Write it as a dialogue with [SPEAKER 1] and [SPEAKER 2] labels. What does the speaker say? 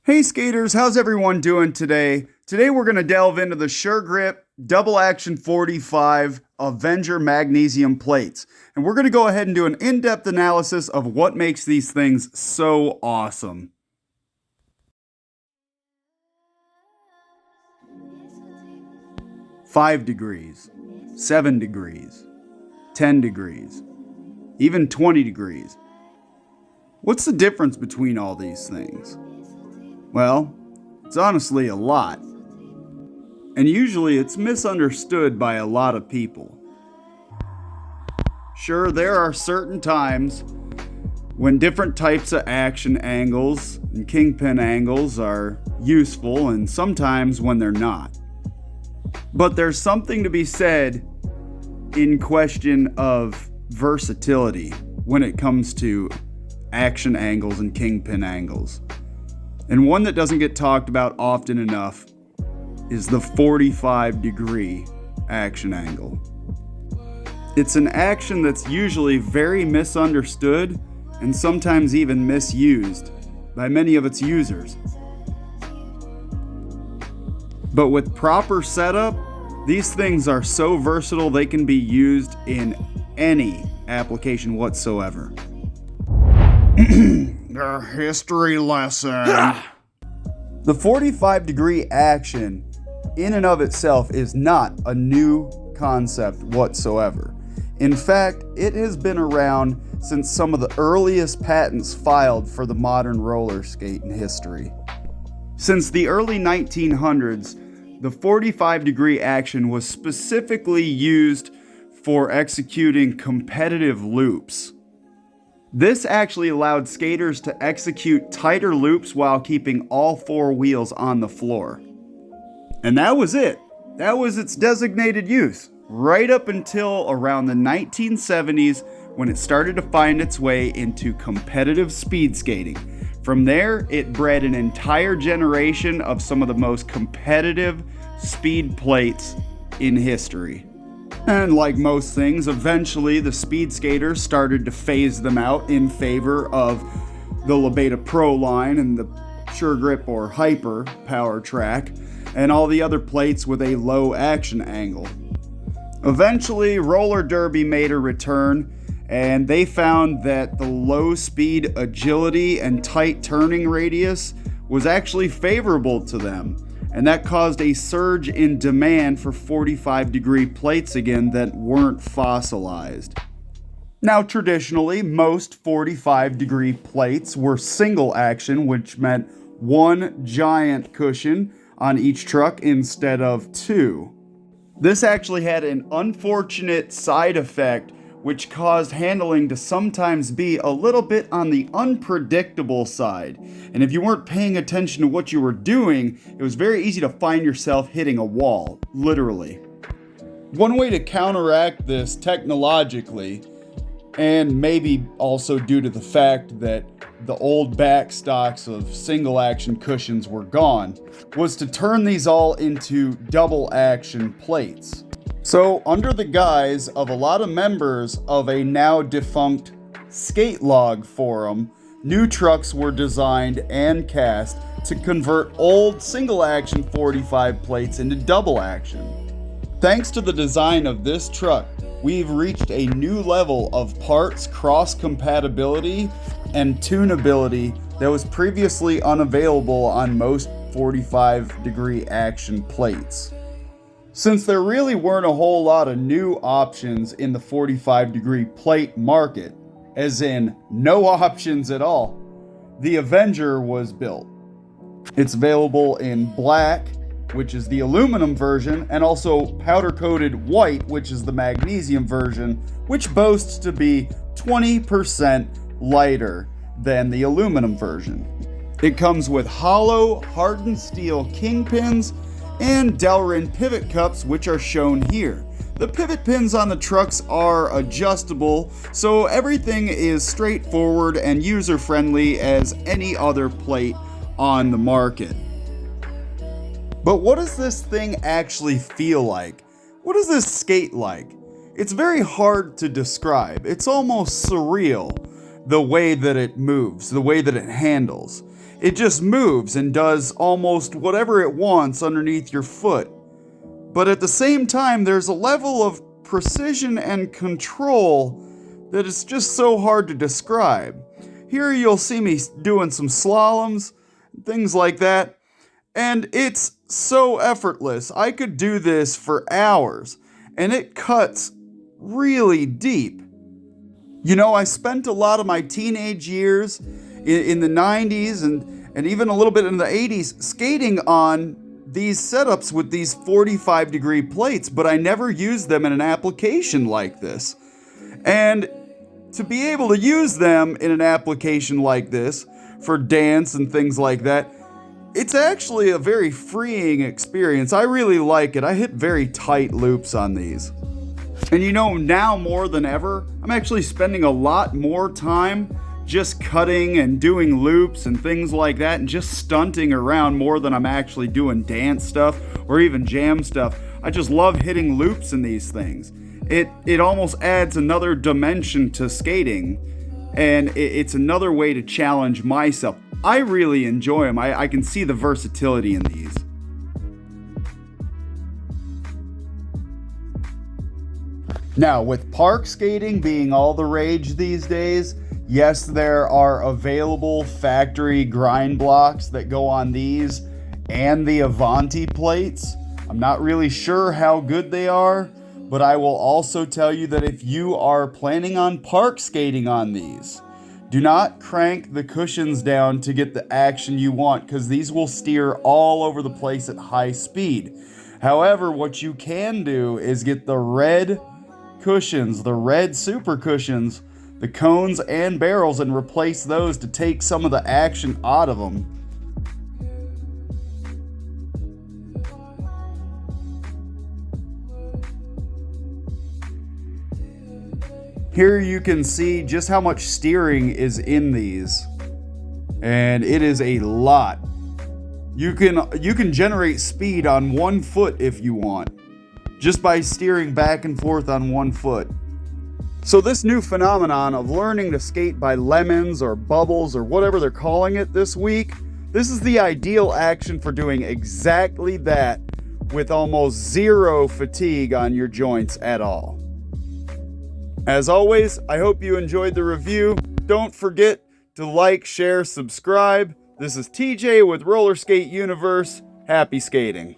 [SPEAKER 1] Hey skaters, how's everyone doing today? Today we're going to delve into the Sure Grip Double Action 45 Avenger Magnesium plates. And we're going to go ahead and do an in-depth analysis of what makes these things so awesome. "5 degrees, 7 degrees, 10 degrees, even 20 degrees. What's the difference between all these things? Well, it's honestly a lot. And usually it's misunderstood by a lot of people. Sure, there are certain times when different types of action angles and kingpin angles are useful, and sometimes when they're not. But there's something to be said in question of versatility when it comes to action angles and kingpin angles. And one that doesn't get talked about often enough is the 45-degree action angle. It's an action that's usually very misunderstood and sometimes even misused by many of its users. But with proper setup, these things are so versatile they can be used in any application whatsoever. A history lesson. The 45-degree action in and of itself is not a new concept whatsoever. In fact, it has been around since some of the earliest patents filed for the modern roller skate in history. Since the early 1900s, the 45-degree action was specifically used for executing competitive loops. This actually allowed skaters to execute tighter loops while keeping all four wheels on the floor. And that was it. That was its designated use, right up until around the 1970s when it started to find its way into competitive speed skating. From there, it bred an entire generation of some of the most competitive speed plates in history. And like most things, eventually the speed skaters started to phase them out in favor of the Lebeda Pro line and the Sure Grip or Hyper Power Track and all the other plates with a low action angle. Eventually, roller derby made a return, and they found that the low speed agility and tight turning radius was actually favorable to them. And that caused a surge in demand for 45-degree plates again that weren't fossilized. Now, traditionally, most 45-degree plates were single action, which meant one giant cushion on each truck instead of two. This actually had an unfortunate side effect which caused handling to sometimes be a little bit on the unpredictable side. And if you weren't paying attention to what you were doing, it was very easy to find yourself hitting a wall, literally. One way to counteract this technologically, and maybe also due to the fact that the old backstocks of single action cushions were gone, was to turn these all into double action plates. So, under the guise of a lot of members of a now defunct skate log forum, new trucks were designed and cast to convert old single action 45 plates into double action. Thanks to the design of this truck, we've reached a new level of parts cross-compatibility and tunability that was previously unavailable on most 45-degree action plates. Since there really weren't a whole lot of new options in the 45-degree plate market, as in no options at all, the Avenger was built. It's available in black, which is the aluminum version, and also powder-coated white, which is the magnesium version, which boasts to be 20% lighter than the aluminum version. It comes with hollow, hardened steel kingpins and Delrin pivot cups, which are shown here. The pivot pins on the trucks are adjustable, so everything is straightforward and user-friendly as any other plate on the market. But what does this thing actually feel like? What does this skate like? It's very hard to describe. It's almost surreal, the way that it moves, the way that it handles. It just moves and does almost whatever it wants underneath your foot. But at the same time, there's a level of precision and control that is just so hard to describe. Here you'll see me doing some slaloms, things like that, and it's so effortless. I could do this for hours, and it cuts really deep. You know, I spent a lot of my teenage years in the 90s and even a little bit in the 80s skating on these setups with these 45-degree plates, but I never used them in an application like this. And to be able to use them in an application like this for dance and things like that, it's actually a very freeing experience. I really like it. I hit very tight loops on these. And you know, now more than ever, I'm actually spending a lot more time just cutting and doing loops and things like that and just stunting around more than I'm actually doing dance stuff or even jam stuff. I just love hitting loops in these things. It almost adds another dimension to skating, and it's another way to challenge myself. I really enjoy them. I can see the versatility in these. Now, with park skating being all the rage these days, yes, there are available factory grind blocks that go on these and the Avanti plates. I'm not really sure how good they are, but I will also tell you that if you are planning on park skating on these, do not crank the cushions down to get the action you want, because these will steer all over the place at high speed. However, what you can do is get the red cushions, the red super cushions, the cones and barrels, and replace those to take some of the action out of them. Here you can see just how much steering is in these, and it is a lot. You can generate speed on one foot if you want, just by steering back and forth on one foot. So this new phenomenon of learning to skate by lemons or bubbles or whatever they're calling it this week, this is the ideal action for doing exactly that with almost zero fatigue on your joints at all. As always, I hope you enjoyed the review. Don't forget to like, share, subscribe. This is TJ with Rollerskate Universe. Happy skating.